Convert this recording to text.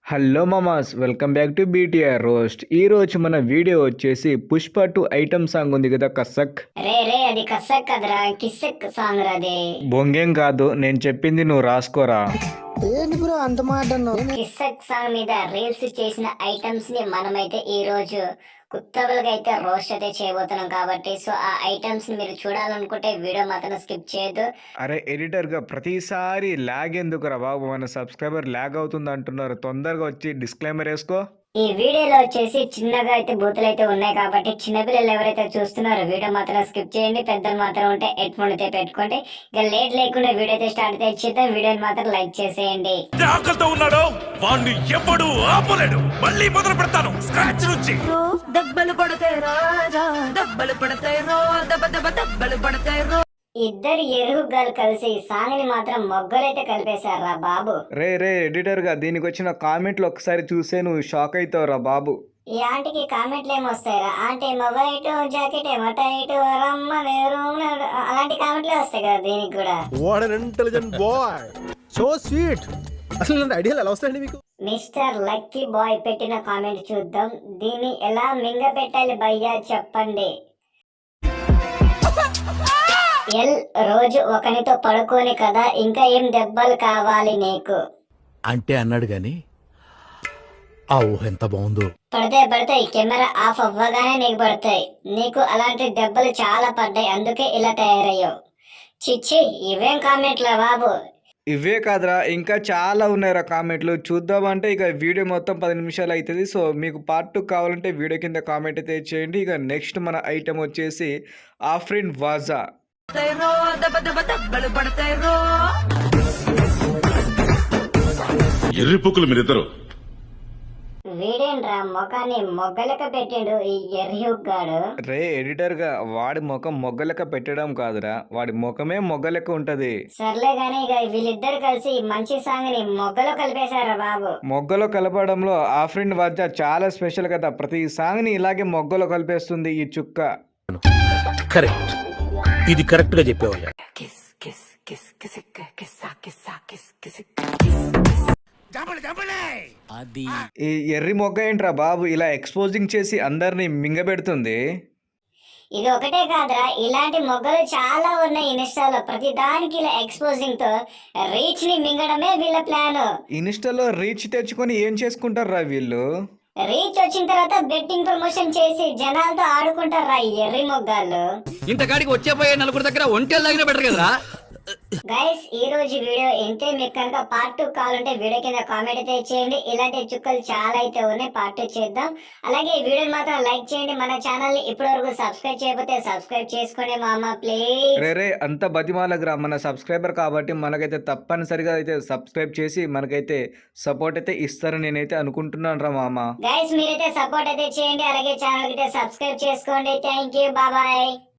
Hello మామాస్ welcome back to BTR roast. ఈ రోజు మన వీడియో వచ్చేసి పుష్ప 2 ఐటమ్ సాంగ్ ఉంది కదా, కసక్. రే అది కసక్ కదరా, కిస్సక్ సాంగ్ రాదే. బొంగేం కాదు, నేను చెప్పింది నువ్వు రాసుకోరా. ఏంటి బ్రో అంత మాట అన్నావు? కిస్సక్ సాంగ్ మీద రీల్స్ చేసిన ఐటమ్స్ ని మనమైతే ఈ రోజు కొత్తగా అయితే రోస్ట్ అయితే చేయబోతున్నాం కాబట్టి సో ఆ ఐటమ్స్ ని మీరు చూడాలనుకుంటే వీడియో మాత్రం స్కిప్ చేయొద్దు. అరే ఎడిటర్ గా ప్రతిసారి ల్యాగ్ ఎందుకురా బాబు, మన సబ్స్క్రైబర్ ల్యాగ్ అవుతుంది అంటున్నారు. తొందరగా వచ్చి డిస్క్లైమర్ వేసుకో. ఈ వీడియోలో వచ్చేసి చిన్నగా అయితే బూతులు అయితే ఉన్నాయి కాబట్టి చిన్నపిల్లలు ఎవరైతే చూస్తున్నారో వీడియో మాత్రం స్కిప్ చేయండి. పెద్దలు మాత్రం ఉంటే హెడ్ ఫోన్ అయితే పెట్టుకోండి. ఇక లేట్ లేకుండా వీడియో అయితే స్టార్ట్ అయితే చేద్దాం. వీడియోని మాత్రం లైక్ చేసేయండి. ఆకలితో ఉన్నాడు వాణ్ణి ఎప్పుడు ఆపలేడు. మళ్ళీ మొదలు పెడతాను స్క్రాచ్ నుంచి. దెబ్బలు పడతాయి రాజా, దెబ్బలు పడతాయి రో, దెబ్బలు పడతాయి రో. ఇద్దరు ఎరుగుగాలు కలిసి ఈ సాంగ్ ని మాత్రం మొగ్గలైతే కలిపేశారా బాబు. రే ఎడిటర్ గా దీనికి వచ్చిన కామెంట్లు ఒకసారి చూసే నువ్వు షాక్ అవుతావురా బాబు. ఈ ఆంటీకి కామెంట్లు ఏమొస్తాయిరా? ఆంటీ ఏమో వైట్, జాకెట్ ఏమో టైట్, రమ్మ అలాంటి కామెంట్లే వస్తాయి కదా దీనికి కూడా. What an intelligent boy, so sweet. అసలు ఇలాంటి ఐడియాలు ఎలా వస్తాయండి మీకు? మిస్టర్ లక్కీ బాయ్ పెట్టిన కామెంట్ చూద్దాం. దీన్ని ఎలా మింగ పెట్టాలి భయ్యా చెప్పండి. ఎల్ రోజు ఒకనితో పడుకోని కదా, ఇంకా ఏం దెబ్బలు కావాలి నీకు అంటే అన్నాడు గాని ఆ ఊహ ఎంత బాగుందో. పడతాయి కెమెరా ఆఫ్ అవ్వగానే నీకు పడతాయి. నీకు అలాంటి దెబ్బలు చాలా పడ్డాయి, అందుకే ఇలా తయారయ్యావు. చిచ్చి ఇవేం కామెంట్లా బాబు. ఇవే కాదురా, ఇంకా చాలా ఉన్నాయిరా కామెంట్లు. చూద్దామంటే ఇక వీడియో మొత్తం 10 నిమిషాలు అవుతుంది. సో మీకు పార్ట్ 2 కావాలంటే వీడియో కింద కామెంట్ అయితే చేయండి. ఇక నెక్స్ట్ మన ఐటమ్ వచ్చేసి ఆఫ్రిన్ వాజా. దెబ్బలు పడతాయి రో. ఎర్రి పుక్కులు మీరిద్దరు. వీడేంట్రా ముఖాన్ని మొగ్గలక పెట్టిండు ఈ ఎర్రియుగ్గాడు. రే ఎడిటర్ గా వాడి ముఖం మొగ్గలెక్క పెట్టడం కాదురా, వాడి ముఖమే మొగ్గలెక్క ఉంటది. సర్లే గానీ ఇక వీళ్ళిద్దరు కలిసి ఈ మంచి సాంగ్ ని మొగ్గలో కలిపేశారా బాబు. మొగ్గలో కలపడంలో ఆఫ్రిన్ వాజా చాలా స్పెషల్ కదా. ప్రతి సాంగ్ ని ఇలాగే మొగ్గలో కలిపేస్తుంది ఈ చుక్క. కరెక్ట్, ఇది కరెక్ట్ గా చెప్పావయ్యా. ఈ ఎర్రి మొగ్గ ఏంట్రా బాబు ఇలా ఎక్స్పోజింగ్ చేసి అందరినీ మింగబెడుతుంది. ఇది ఒకటే కాదురా, ఇలాంటి మొగ్గలు చాలా ఉన్నాయి ఇన్స్టాలో. ప్రతి దానికి ఇలా ఎక్స్పోజింగ్ తో రీచ్ ని మింగడమే వీళ్ళ ప్లాన్. ఇన్స్టాలో రీచ్ తెచ్చుకొని ఏం చేసుకుంటారా వీళ్ళు? రీచ్ వచ్చిన తర్వాత బెట్టింగ్ ప్రమోషన్ చేసి జనాలతో ఆడుకుంటారా ఈ ఎర్రి మొగ్గాళ్ళు. ఇంతకాడికి వచ్చేపోయే నలుగురు దగ్గర ఒంటెలు దగ్గర బెటర్ కదరా. గైస్ ఈ రోజు వీడియో ఇంతే. మీకు కనుక పార్ట్ 2 కావాలంటే వీడియో కింద కామెంట్ అయితే చేయండి. ఇలాంటి చుక్కలు చాలా అయితే ఉన్నాయి, పార్ట్ 2 చేద్దాం. అలాగే ఈ వీడియోని మాత్రం లైక్ చేయండి. మన ఛానల్ ని ఇప్పటి వరకు సబ్స్క్రైబ్ చేయకపోతే సబ్స్క్రైబ్ చేసుకోండి మామ ప్లీజ్. రే అంత బతిమాలకురా, మన సబ్స్క్రైబర్ కాబట్టి మనకైతే తప్పనిసరిగా అయితే సబ్స్క్రైబ్ చేసి మనకైతే సపోర్ట్ అయితే ఇస్తారని నేనైతే అనుకుంటున్నాను రా మామ. గైస్ మీరైతే సపోర్ట్ అయితే చేయండి. అలాగే ఛానల్ కి అయితే సబ్స్క్రైబ్ చేసుకోండి. Thank you, bye.